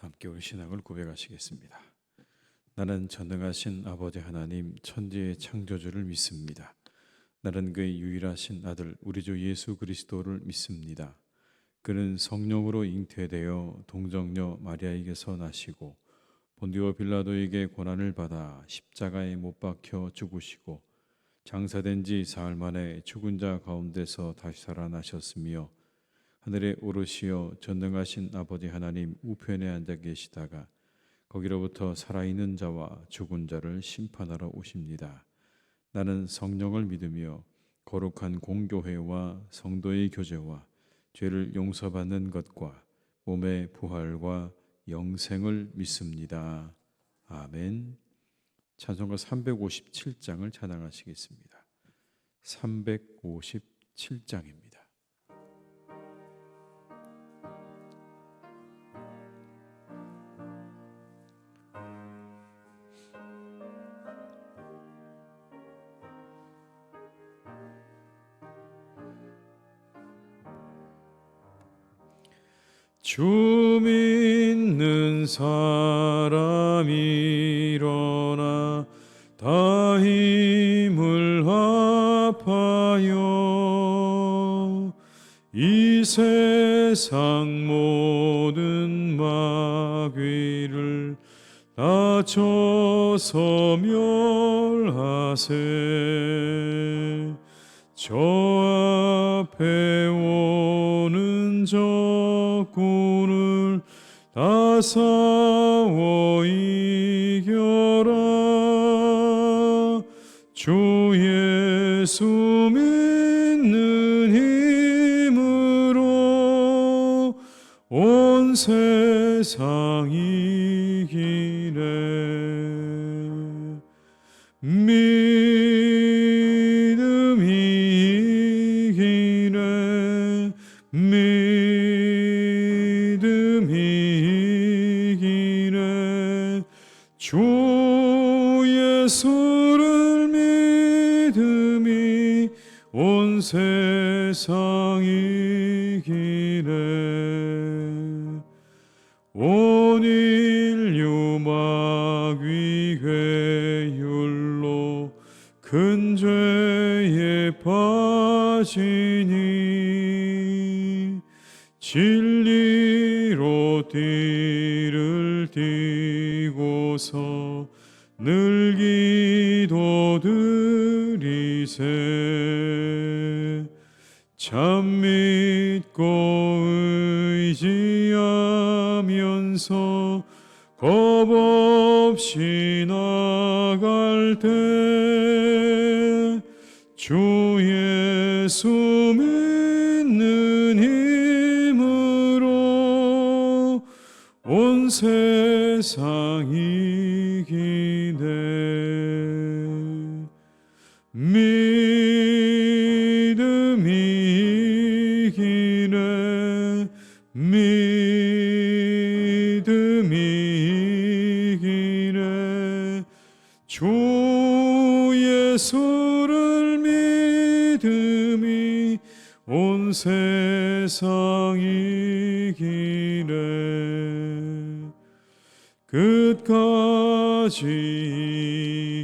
함께 우리 신앙을 고백하시겠습니다. 나는 전능하신 아버지 하나님 천지의 창조주를 믿습니다. 나는 그의 유일하신 아들 우리 주 예수 그리스도를 믿습니다. 그는 성령으로 잉태되어 동정녀 마리아에게서 나시고 본디오 빌라도에게 고난을 받아 십자가에 못 박혀 죽으시고 장사된 지 사흘 만에 죽은 자 가운데서 다시 살아나셨으며 하늘에 오르시어 전능하신 아버지 하나님 우편에 앉아 계시다가 거기로부터 살아있는 자와 죽은 자를 심판하러 오십니다. 나는 성령을 믿으며 거룩한 공교회와 성도의 교제와 죄를 용서받는 것과 몸의 부활과 영생을 믿습니다. 아멘. 찬송가 357장을 찬양하시겠습니다. 357장입니다. 주 믿는 사람 일어나 다 힘을 합하여 이 세상 모든 마귀를 낮춰서 멸하세. 저 앞에 오는 적군을 다 싸워 이겨라. 주 예수 믿는 힘으로 온 세상 이기네. 믿음이 이기네. 믿음이 이기네. 주 예수를 믿음이 온 세상 이기네. 온 인류 마귀 괴율로 큰 죄에 빠지니 진리로 띠를 띠고서 늘 기도드리세. 참 믿고 의지하면서 겁없이 나갈 때 주 예수 믿는 힘으로 온 세상 이기네. 믿음이 이기네. 믿음이 이기네. 주 예수를 믿음이 온 세상 이기네. 끝까지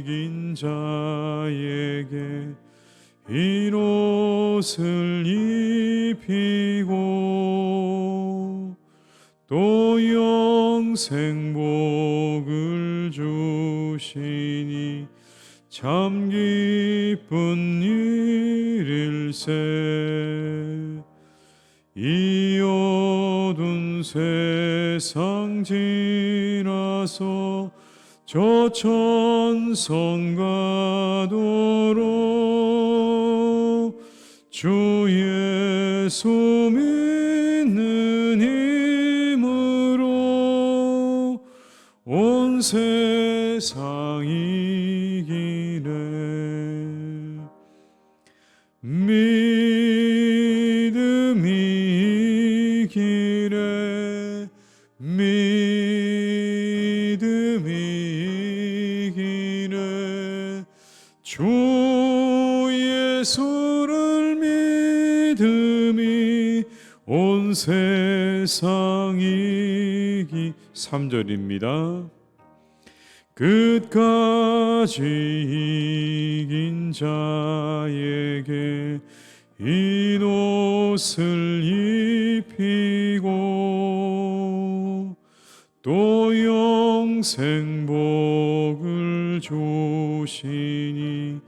이긴 자에게 흰 옷을 입히고 또 영생 복을 주시니 참 기쁜 일일세. 이 어두운 세상 지나서 저 천성 가도록 주 예수 믿는 힘으로 온 세상 이기네. 믿음이 이기네. 믿음이 이기네. 주 예수를 믿음이 온 세상 세상이기 3절입니다. 끝까지 이긴 자에게 흰 옷을 입히고 또 영생 복을 주시니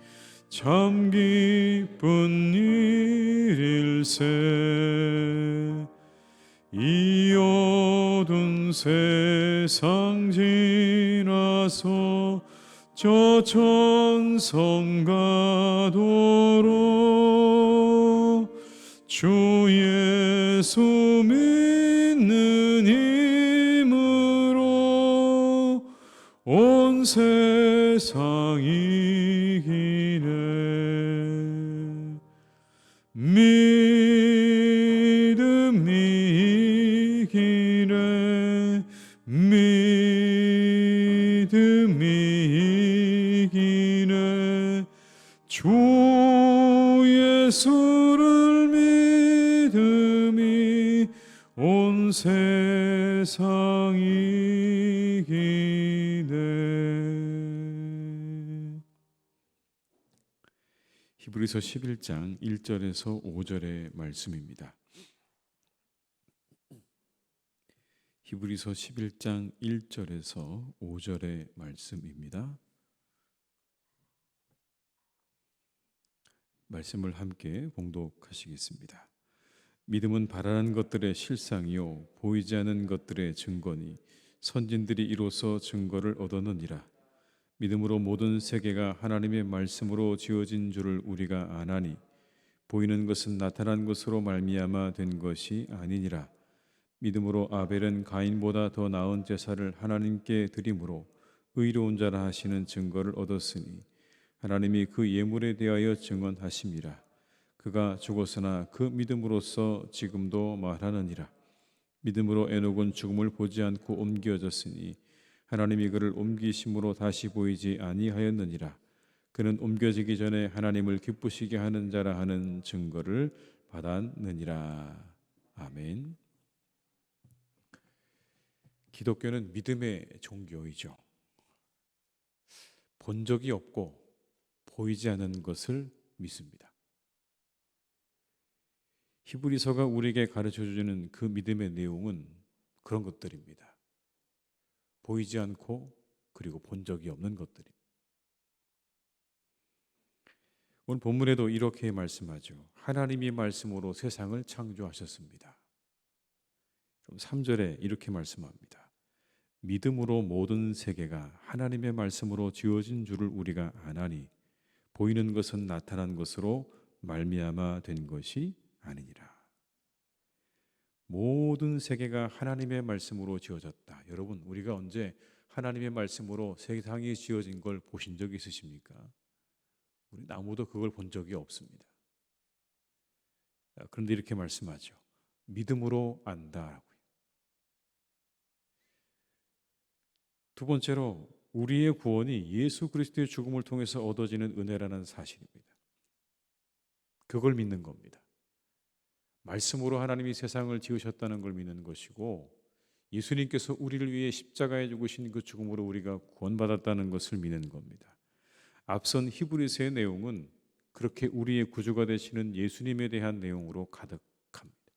참 기쁜 일일세. 이 어두운 세상 지나서 저 천성 가도록 주 예수 믿는 힘으로 온 세상 이기네. 믿음이 이기네. 믿음이 이기네. 주 예수를 믿음이 온 세상 이기네. 히브리서 11장 1절에서 5절의 말씀입니다. 히브리서 11장 1절에서 5절의 말씀입니다. 말씀을 함께 봉독하시겠습니다. 믿음은 바라는 것들의 실상이요 보이지 않는 것들의 증거니 선진들이 이로써 증거를 얻었느니라. 믿음으로 모든 세계가 하나님의 말씀으로 지어진 줄을 우리가 아나니 보이는 것은 나타난 것으로 말미암아 된 것이 아니니라. 믿음으로 아벨은 가인보다 더 나은 제사를 하나님께 드림으로 의로운 자라 하시는 증거를 얻었으니 하나님이 그 예물에 대하여 증언하심이라. 그가 죽었으나 그 믿음으로써 지금도 말하느니라. 믿음으로 에녹은 죽음을 보지 않고 옮겨졌으니 하나님이 그를 옮기심으로 다시 보이지 아니하였느니라. 그는 옮겨지기 전에 하나님을 기쁘시게 하는 자라 하는 증거를 받았느니라. 아멘. 기독교는 믿음의 종교이죠. 본 적이 없고 보이지 않는 것을 믿습니다. 히브리서가 우리에게 가르쳐주는 그 믿음의 내용은 그런 것들입니다. 보이지 않고 그리고 본 적이 없는 것들입니다. 오늘 본문에도 이렇게 말씀하죠. 하나님이 말씀으로 세상을 창조하셨습니다. 3절에 이렇게 말씀합니다. 믿음으로 모든 세계가 하나님의 말씀으로 지어진 줄을 우리가 아나니 보이는 것은 나타난 것으로 말미암아 된 것이 아니니라. 모든 세계가 하나님의 말씀으로 지어졌다. 여러분, 우리가 언제 하나님의 말씀으로 세상이 지어진 걸 보신 적이 있으십니까? 우리 아무도 그걸 본 적이 없습니다. 그런데 이렇게 말씀하죠. 믿음으로 안다라고요. 두 번째로 우리의 구원이 예수 그리스도의 죽음을 통해서 얻어지는 은혜라는 사실입니다. 그걸 믿는 겁니다. 말씀으로 하나님이 세상을 지으셨다는 걸 믿는 것이고 예수님께서 우리를 위해 십자가에 죽으신 그 죽음으로 우리가 구원받았다는 것을 믿는 겁니다. 앞선 히브리서의 내용은 그렇게 우리의 구주가 되시는 예수님에 대한 내용으로 가득합니다.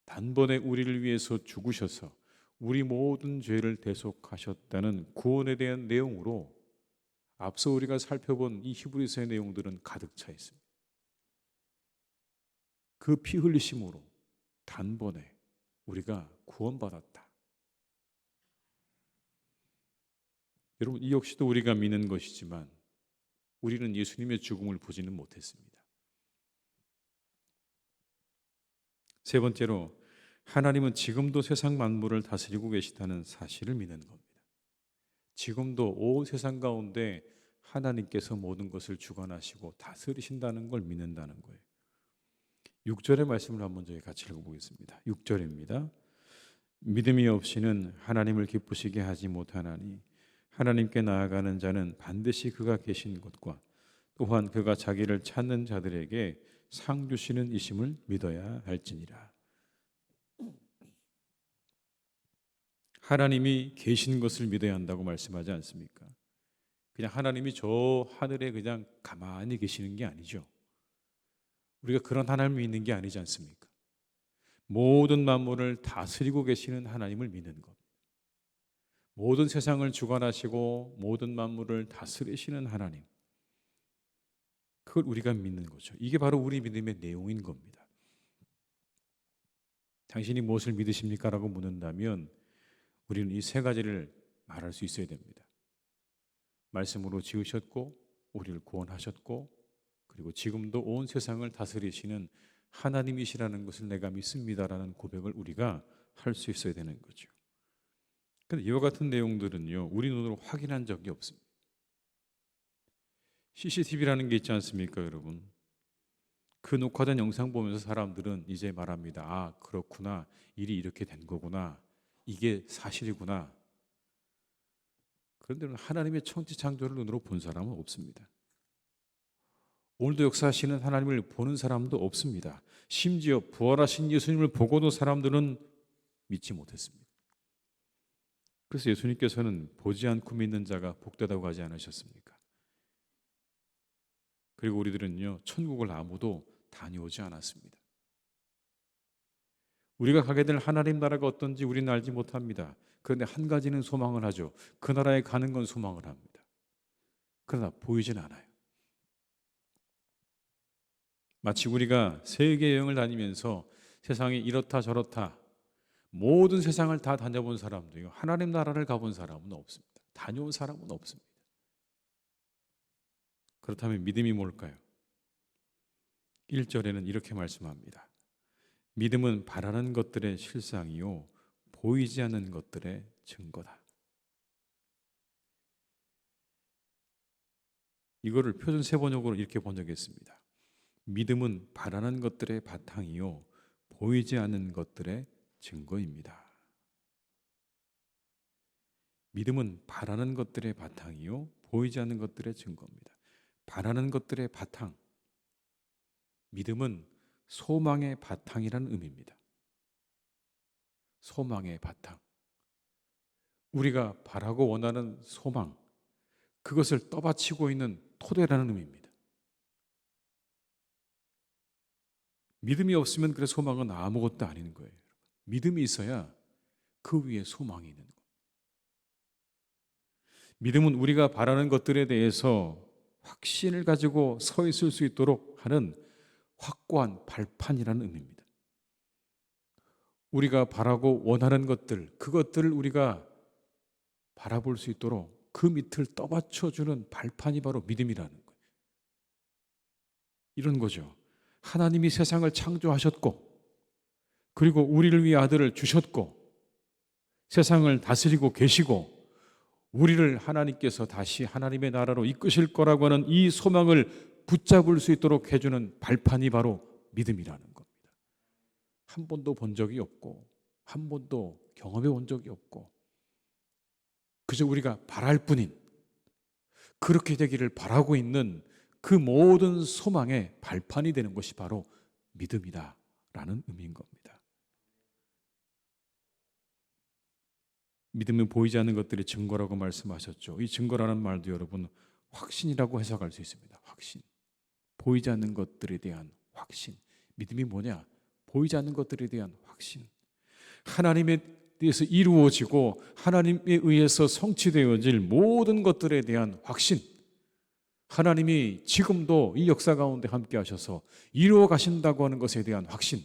단번에 우리를 위해서 죽으셔서 우리 모든 죄를 대속하셨다는 구원에 대한 내용으로 앞서 우리가 살펴본 이 히브리서의 내용들은 가득 차 있습니다. 그 피 흘리심으로 단번에 우리가 구원받았다. 여러분, 이 역시도 우리가 믿는 것이지만 우리는 예수님의 죽음을 보지는 못했습니다. 세 번째로 하나님은 지금도 세상 만물을 다스리고 계시다는 사실을 믿는 겁니다. 지금도 온 세상 가운데 하나님께서 모든 것을 주관하시고 다스리신다는 걸 믿는다는 거예요. 6절의 말씀을 한번 저희 같이 읽어보겠습니다. 6절입니다. 믿음이 없이는 하나님을 기쁘시게 하지 못하나니 하나님께 나아가는 자는 반드시 그가 계신 곳과 또한 그가 자기를 찾는 자들에게 상 주시는 이심을 믿어야 할지니라. 하나님이 계신 것을 믿어야 한다고 말씀하지 않습니까? 그냥 하나님이 저 하늘에 그냥 가만히 계시는 게 아니죠. 우리가 그런 하나님이 있는 게 아니지 않습니까? 모든 만물을 다스리고 계시는 하나님을 믿는 것. 모든 세상을 주관하시고 모든 만물을 다스리시는 하나님. 그걸 우리가 믿는 거죠. 이게 바로 우리 믿음의 내용인 겁니다. 당신이 무엇을 믿으십니까? 라고 묻는다면 우리는 이 세 가지를 말할 수 있어야 됩니다. 말씀으로 지으셨고 우리를 구원하셨고 그리고 지금도 온 세상을 다스리시는 하나님이시라는 것을 내가 믿습니다라는 고백을 우리가 할 수 있어야 되는 거죠. 그런데 이와 같은 내용들은요, 우리 눈으로 확인한 적이 없습니다. CCTV라는 게 있지 않습니까, 여러분? 그 녹화된 영상 보면서 사람들은 이제 말합니다. 아, 그렇구나. 일이 이렇게 된 거구나. 이게 사실이구나. 그런데 하나님의 천지창조를 눈으로 본 사람은 없습니다. 오늘도 역사하시는 하나님을 보는 사람도 없습니다. 심지어 부활하신 예수님을 보고도 사람들은 믿지 못했습니다. 그래서 예수님께서는 보지 않고 믿는 자가 복되다고 하지 않으셨습니까? 그리고 우리들은요, 천국을 아무도 다녀오지 않았습니다. 우리가 가게 될 하나님 나라가 어떤지 우리는 알지 못합니다. 그런데 한 가지는 소망을 하죠. 그 나라에 가는 건 소망을 합니다. 그러나 보이진 않아요. 마치 우리가 세계 여행을 다니면서 세상이 이렇다 저렇다 모든 세상을 다 다녀본 사람도요, 하나님 나라를 가본 사람은 없습니다. 다녀온 사람은 없습니다. 그렇다면 믿음이 뭘까요? 1절에는 이렇게 말씀합니다. 믿음은 바라는 것들의 실상이요 보이지 않는 것들의 증거다. 이거를 표준 세번역으로 이렇게 번역했습니다. 믿음은 바라는 것들의 바탕이요 보이지 않는 것들의 증거입니다. 믿음은 바라는 것들의 바탕이요 보이지 않는 것들의 증거입니다. 바라는 것들의 바탕. 믿음은 소망의 바탕이라는 의미입니다. 소망의 바탕. 우리가 바라고 원하는 소망, 그것을 떠받치고 있는 토대라는 의미입니다. 믿음이 없으면 그 소망은 아무것도 아닌 거예요. 믿음이 있어야 그 위에 소망이 있는 거예요. 믿음은 우리가 바라는 것들에 대해서 확신을 가지고 서 있을 수 있도록 하는 확고한 발판이라는 의미입니다. 우리가 바라고 원하는 것들, 그것들을 우리가 바라볼 수 있도록 그 밑을 떠받쳐주는 발판이 바로 믿음이라는 거예요. 이런 거죠. 하나님이 세상을 창조하셨고 그리고 우리를 위해 아들을 주셨고 세상을 다스리고 계시고 우리를 하나님께서 다시 하나님의 나라로 이끄실 거라고 하는 이 소망을 붙잡을 수 있도록 해주는 발판이 바로 믿음이라는 겁니다. 한 번도 본 적이 없고 한 번도 경험해 본 적이 없고 그저 우리가 바랄 뿐인 그렇게 되기를 바라고 있는 그 모든 소망의 발판이 되는 것이 바로 믿음이다라는 의미인 겁니다. 믿음은 보이지 않는 것들의 증거라고 말씀하셨죠. 이 증거라는 말도 여러분 확신이라고 해석할 수 있습니다. 확신. 보이지 않는 것들에 대한 확신. 믿음이 뭐냐? 보이지 않는 것들에 대한 확신. 하나님에 대해서 이루어지고 하나님에 의해서 성취되어질 모든 것들에 대한 확신. 하나님이 지금도 이 역사 가운데 함께 하셔서 이루어 가신다고 하는 것에 대한 확신.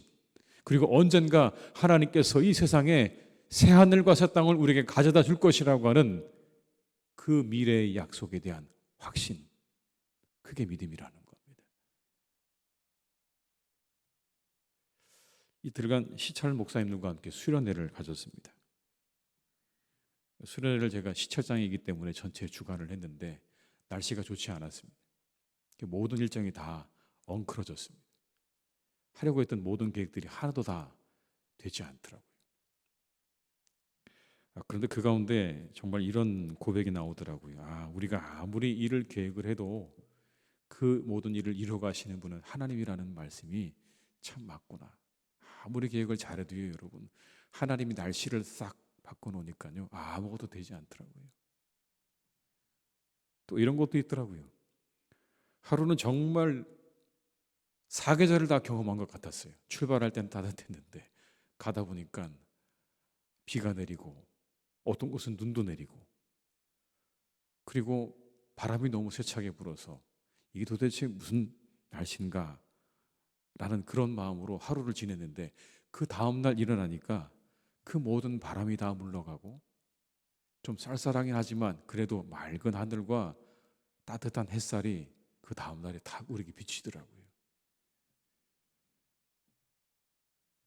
그리고 언젠가 하나님께서 이 세상에 새하늘과 새 땅을 우리에게 가져다 줄 것이라고 하는 그 미래의 약속에 대한 확신. 그게 믿음이라는 겁니다. 이틀간 시철 목사님들과 함께 수련회를 가졌습니다. 수련회를 제가 시철장이기 때문에 전체 주관을 했는데 날씨가 좋지 않았습니다. 모든 일정이 다 엉클어졌습니다. 하려고 했던 모든 계획들이 하나도 다 되지 않더라고요. 그런데 그 가운데 정말 이런 고백이 나오더라고요. 우리가 아무리 일을 계획을 해도 그 모든 일을 이루어 가시는 분은 하나님이라는 말씀이 참 맞구나. 아무리 계획을 잘해도요, 여러분. 하나님이 날씨를 싹 바꿔놓으니까요, 아무것도 되지 않더라고요. 또 이런 것도 있더라고요. 하루는 정말 사계절을 다 경험한 것 같았어요. 출발할 땐 따뜻했는데 가다 보니까 비가 내리고 어떤 곳은 눈도 내리고, 그리고 바람이 너무 세차게 불어서 이게 도대체 무슨 날씨인가 라는 그런 마음으로 하루를 지냈는데, 그 다음날 일어나니까 그 모든 바람이 다 물러가고 좀 쌀쌀하긴 하지만 그래도 맑은 하늘과 따뜻한 햇살이 그 다음날에 탁 우리에게 비치더라고요.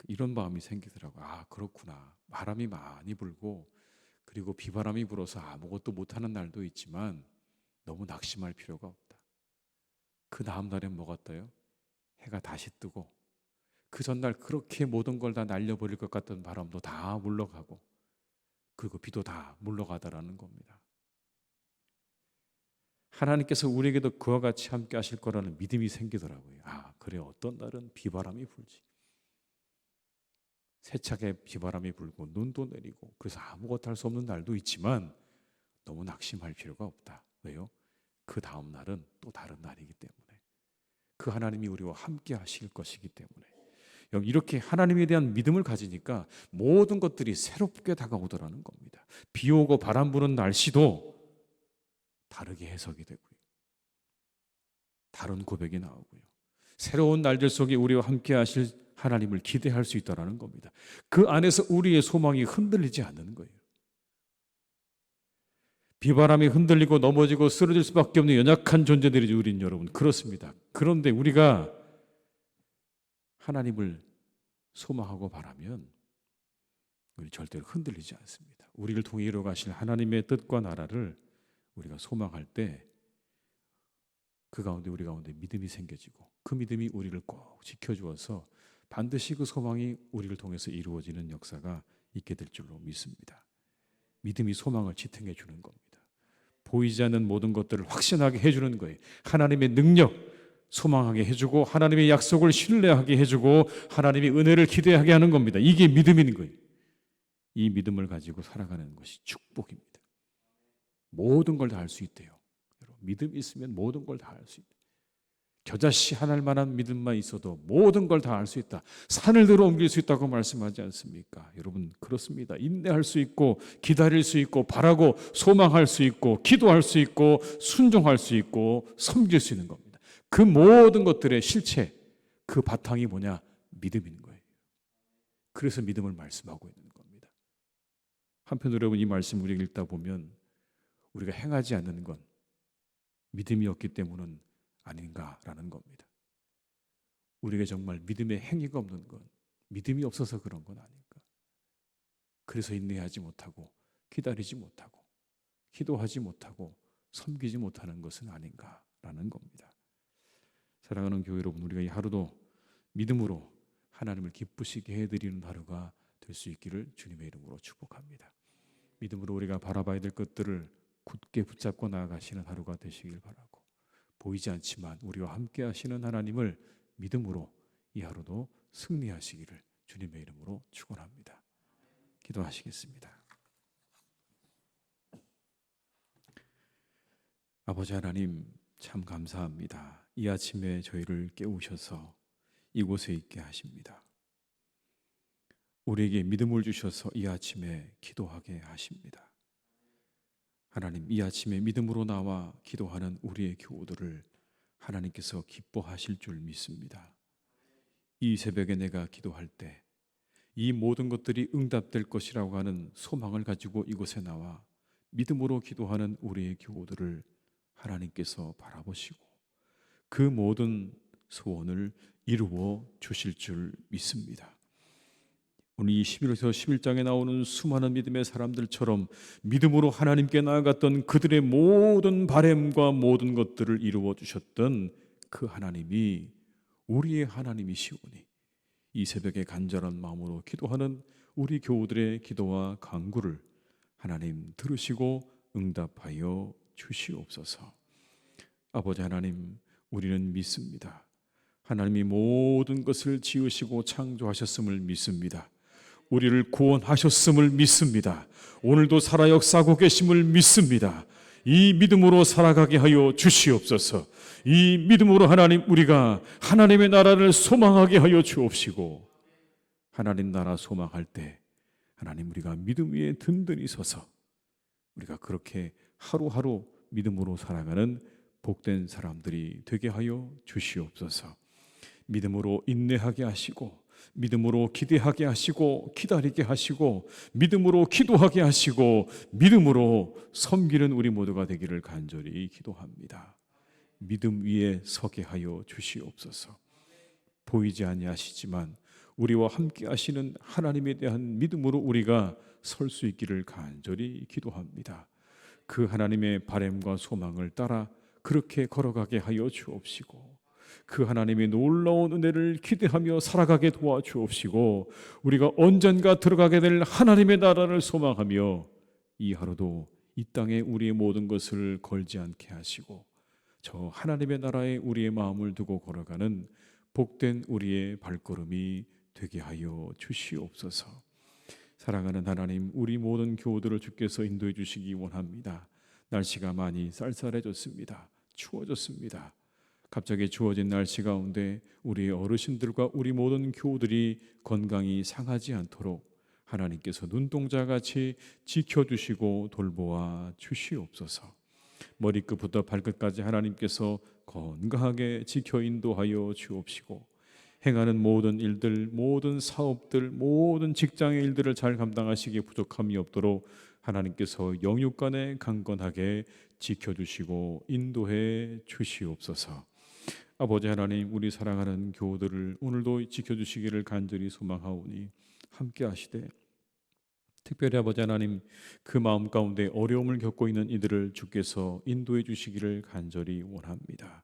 이런 마음이 생기더라고요. 아, 그렇구나. 바람이 많이 불고 그리고 비바람이 불어서 아무것도 못하는 날도 있지만 너무 낙심할 필요가 없다. 그 다음날엔 뭐 같아요? 해가 다시 뜨고 그 전날 그렇게 모든 걸 다 날려버릴 것 같던 바람도 다 물러가고 그리고 비도 다 물러가더라는 겁니다. 하나님께서 우리에게도 그와 같이 함께 하실 거라는 믿음이 생기더라고요. 아, 그래, 어떤 날은 비바람이 불지, 세차게 비바람이 불고 눈도 내리고 그래서 아무것도 할 수 없는 날도 있지만 너무 낙심할 필요가 없다. 왜요? 그 다음 날은 또 다른 날이기 때문에, 그 하나님이 우리와 함께 하실 것이기 때문에, 이렇게 하나님에 대한 믿음을 가지니까 모든 것들이 새롭게 다가오더라는 겁니다. 비 오고 바람 부는 날씨도 다르게 해석이 되고요, 다른 고백이 나오고요, 새로운 날들 속에 우리와 함께 하실 하나님을 기대할 수 있다는 겁니다. 그 안에서 우리의 소망이 흔들리지 않는 거예요. 비바람이 흔들리고 넘어지고 쓰러질 수밖에 없는 연약한 존재들이죠, 우린 여러분. 그렇습니다. 그런데 우리가 하나님을 소망하고 바라면 우리 절대로 흔들리지 않습니다. 우리를 통해 이루어 가실 하나님의 뜻과 나라를 우리가 소망할 때 그 가운데 우리 가운데 믿음이 생겨지고 그 믿음이 우리를 꼭 지켜주어서 반드시 그 소망이 우리를 통해서 이루어지는 역사가 있게 될 줄로 믿습니다. 믿음이 소망을 지탱해 주는 겁니다. 보이지 않는 모든 것들을 확신하게 해주는 거예요. 하나님의 능력 소망하게 해주고 하나님의 약속을 신뢰하게 해주고 하나님의 은혜를 기대하게 하는 겁니다. 이게 믿음인 거예요. 이 믿음을 가지고 살아가는 것이 축복입니다. 모든 걸 다 할 수 있대요. 믿음이 있으면 모든 걸 다 할 수 있다. 겨자씨 하나일 만한 믿음만 있어도 모든 걸 다 할 수 있다. 산을 들어 옮길 수 있다고 말씀하지 않습니까? 여러분, 그렇습니다. 인내할 수 있고 기다릴 수 있고 바라고 소망할 수 있고 기도할 수 있고 순종할 수 있고 섬길 수 있는 겁니다. 그 모든 것들의 실체, 그 바탕이 뭐냐? 믿음인 거예요. 그래서 믿음을 말씀하고 있는 겁니다. 한편으로 여러분, 이 말씀 우리가 읽다 보면 우리가 행하지 않는 건 믿음이 없기 때문은 아닌가라는 겁니다. 우리에게 정말 믿음의 행위가 없는 건 믿음이 없어서 그런 건 아닐까. 그래서 인내하지 못하고 기다리지 못하고 기도하지 못하고 섬기지 못하는 것은 아닌가라는 겁니다. 사랑하는 교회 여러분, 우리가 이 하루도 믿음으로 하나님을 기쁘시게 해드리는 하루가 될 수 있기를 주님의 이름으로 축복합니다. 믿음으로 우리가 바라봐야 될 것들을 굳게 붙잡고 나아가시는 하루가 되시길 바라고, 보이지 않지만 우리와 함께 하시는 하나님을 믿음으로 이 하루도 승리하시기를 주님의 이름으로 축원합니다. 기도하시겠습니다. 아버지 하나님, 참 감사합니다. 이 아침에 저희를 깨우셔서 이곳에 있게 하십니다. 우리에게 믿음을 주셔서 이 아침에 기도하게 하십니다. 하나님, 이 아침에 믿음으로 나와 기도하는 우리의 교우들을 하나님께서 기뻐하실 줄 믿습니다. 이 새벽에 내가 기도할 때 이 모든 것들이 응답될 것이라고 하는 소망을 가지고 이곳에 나와 믿음으로 기도하는 우리의 교우들을 하나님께서 바라보시고 그 모든 소원을 이루어 주실 줄 믿습니다. 오늘 이 11에서 11장에 나오는 수많은 믿음의 사람들처럼 믿음으로 하나님께 나아갔던 그들의 모든 바램과 모든 것들을 이루어 주셨던 그 하나님이 우리의 하나님이시오니 이 새벽에 간절한 마음으로 기도하는 우리 교우들의 기도와 간구를 하나님 들으시고 응답하여 주시옵소서. 아버지 하나님, 우리는 믿습니다. 하나님이 모든 것을 지으시고 창조하셨음을 믿습니다. 우리를 구원하셨음을 믿습니다. 오늘도 살아 역사하고 계심을 믿습니다. 이 믿음으로 살아가게 하여 주시옵소서. 이 믿음으로 하나님, 우리가 하나님의 나라를 소망하게 하여 주옵시고, 하나님 나라 소망할 때 하나님, 우리가 믿음 위에 든든히 서서 우리가 그렇게 하루하루 믿음으로 살아가는 복된 사람들이 되게 하여 주시옵소서. 믿음으로 인내하게 하시고, 믿음으로 기대하게 하시고, 기다리게 하시고, 믿음으로 기도하게 하시고, 믿음으로 섬기는 우리 모두가 되기를 간절히 기도합니다. 믿음 위에 서게 하여 주시옵소서. 보이지 아니하시지만 우리와 함께 하시는 하나님에 대한 믿음으로 우리가 설 수 있기를 간절히 기도합니다. 그 하나님의 바람과 소망을 따라 그렇게 걸어가게 하여 주옵시고, 그 하나님의 놀라운 은혜를 기대하며 살아가게 도와주옵시고, 우리가 언젠가 들어가게 될 하나님의 나라를 소망하며 이 하루도 이 땅에 우리의 모든 것을 걸지 않게 하시고, 저 하나님의 나라에 우리의 마음을 두고 걸어가는 복된 우리의 발걸음이 되게 하여 주시옵소서. 사랑하는 하나님, 우리 모든 교우들을 주께서 인도해 주시기 원합니다. 날씨가 많이 쌀쌀해졌습니다. 추워졌습니다. 갑자기 추워진 날씨 가운데 우리 어르신들과 우리 모든 교우들이 건강이 상하지 않도록 하나님께서 눈동자같이 지켜주시고 돌보아 주시옵소서. 머리끝부터 발끝까지 하나님께서 건강하게 지켜 인도하여 주옵시고, 행하는 모든 일들, 모든 사업들, 모든 직장의 일들을 잘 감당하시기에 부족함이 없도록 하나님께서 영육간에 강건하게 지켜주시고 인도해 주시옵소서. 아버지 하나님, 우리 사랑하는 교우들을 오늘도 지켜주시기를 간절히 소망하오니 함께 하시되, 특별히 아버지 하나님, 그 마음 가운데 어려움을 겪고 있는 이들을 주께서 인도해 주시기를 간절히 원합니다.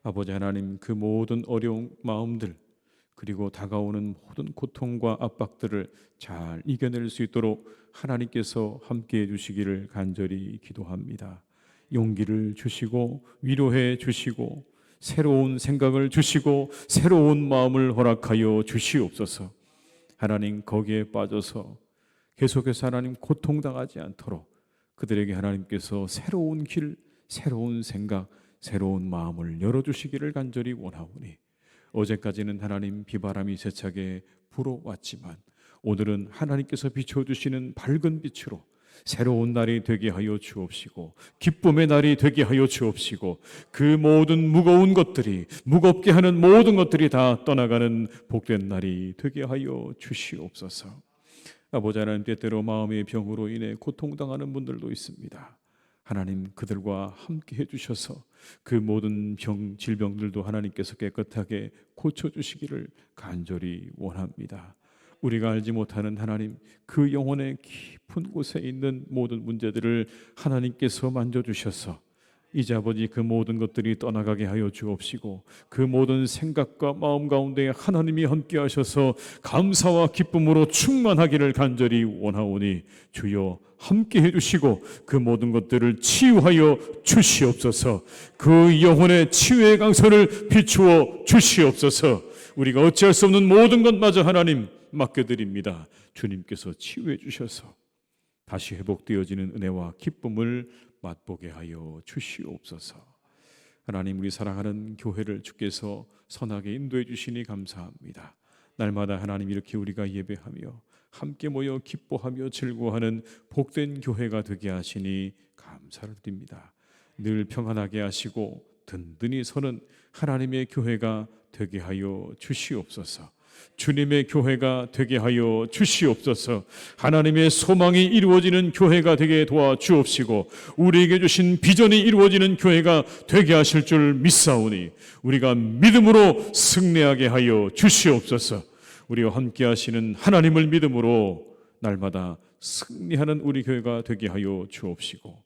아버지 하나님, 그 모든 어려운 마음들, 그리고 다가오는 모든 고통과 압박들을 잘 이겨낼 수 있도록 하나님께서 함께해 주시기를 간절히 기도합니다. 용기를 주시고 위로해 주시고 새로운 생각을 주시고 새로운 마음을 허락하여 주시옵소서. 하나님, 거기에 빠져서 계속해서 하나님 고통당하지 않도록 그들에게 하나님께서 새로운 길, 새로운 생각, 새로운 마음을 열어주시기를 간절히 원하오니, 어제까지는 하나님 비바람이 세차게 불어왔지만 오늘은 하나님께서 비춰주시는 밝은 빛으로 새로운 날이 되게 하여 주옵시고, 기쁨의 날이 되게 하여 주옵시고, 그 모든 무거운 것들이, 무겁게 하는 모든 것들이 다 떠나가는 복된 날이 되게 하여 주시옵소서. 아버지 하나님, 때때로 마음의 병으로 인해 고통당하는 분들도 있습니다. 하나님, 그들과 함께 해주셔서 그 모든 질병들도 하나님께서 깨끗하게 고쳐주시기를 간절히 원합니다. 우리가 알지 못하는 하나님, 그 영혼의 깊은 곳에 있는 모든 문제들을 하나님께서 만져주셔서 이제 아버지, 그 모든 것들이 떠나가게 하여 주옵시고, 그 모든 생각과 마음 가운데 하나님이 함께 하셔서 감사와 기쁨으로 충만하기를 간절히 원하오니, 주여 함께 해주시고 그 모든 것들을 치유하여 주시옵소서. 그 영혼의 치유의 강선을 비추어 주시옵소서. 우리가 어찌할 수 없는 모든 것마저 하나님 맡겨드립니다. 주님께서 치유해 주셔서 다시 회복되어지는 은혜와 기쁨을 맛보게 하여 주시옵소서. 하나님, 우리 사랑하는 교회를 주께서 선하게 인도해 주시니 감사합니다. 날마다 하나님, 이렇게 우리가 예배하며 함께 모여 기뻐하며 즐거워하는 복된 교회가 되게 하시니 감사를 드립니다. 늘 평안하게 하시고 든든히 서는 하나님의 교회가 되게 하여 주시옵소서. 주님의 교회가 되게 하여 주시옵소서. 하나님의 소망이 이루어지는 교회가 되게 도와주옵시고, 우리에게 주신 비전이 이루어지는 교회가 되게 하실 줄 믿사오니 우리가 믿음으로 승리하게 하여 주시옵소서. 우리와 함께 하시는 하나님을 믿음으로 날마다 승리하는 우리 교회가 되게 하여 주옵시고,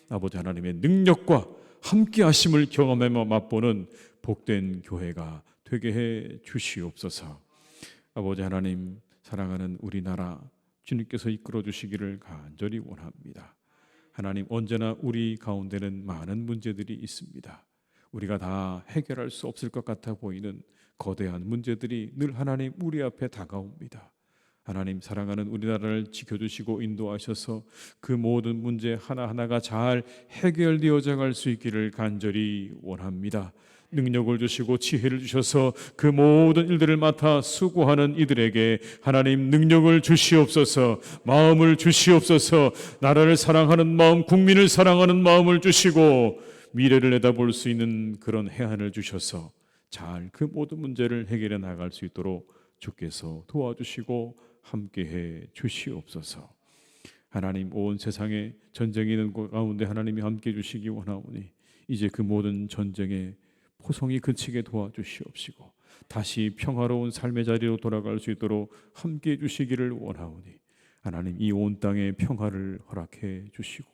아버지 하나님의 능력과 함께 하심을 경험하며 맛보는 복된 교회가 되게 해 주시옵소서. 아버지 하나님, 사랑하는 우리나라 주님께서 이끌어 주시기를 간절히 원합니다. 하나님, 언제나 우리 가운데는 많은 문제들이 있습니다. 우리가 다 해결할 수 없을 것 같아 보이는 거대한 문제들이 늘 하나님 우리 앞에 다가옵니다. 하나님, 사랑하는 우리나라를 지켜주시고 인도하셔서 그 모든 문제 하나하나가 잘 해결되어져 갈 수 있기를 간절히 원합니다. 능력을 주시고 지혜를 주셔서 그 모든 일들을 맡아 수고하는 이들에게 하나님 능력을 주시옵소서, 마음을 주시옵소서, 나라를 사랑하는 마음, 국민을 사랑하는 마음을 주시고 미래를 내다볼 수 있는 그런 해안을 주셔서 잘 그 모든 문제를 해결해 나갈 수 있도록 주께서 도와주시고 함께해 주시옵소서. 하나님, 온 세상에 전쟁이 있는 가운데 하나님이 함께 주시기 원하오니 이제 그 모든 전쟁의 포성이 그치게 도와주시옵시고 다시 평화로운 삶의 자리로 돌아갈 수 있도록 함께 주시기를 원하오니 하나님, 이 온 땅에 평화를 허락해 주시고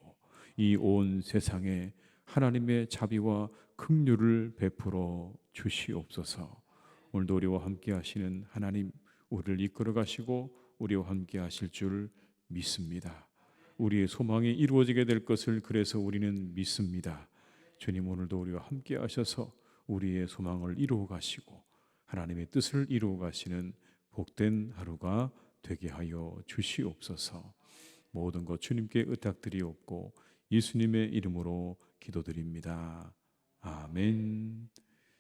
이 온 세상에 하나님의 자비와 긍휼을 베풀어 주시옵소서. 오늘도 우리와 함께 하시는 하나님, 우리를 이끌어 가시고 우리와 함께 하실 줄 믿습니다. 우리의 소망이 이루어지게 될 것을 그래서 우리는 믿습니다. 주님, 오늘도 우리와 함께 하셔서 우리의 소망을 이루어 가시고 하나님의 뜻을 이루어 가시는 복된 하루가 되게 하여 주시옵소서. 모든 것 주님께 의탁드리옵고 예수님의 이름으로 기도드립니다. 아멘.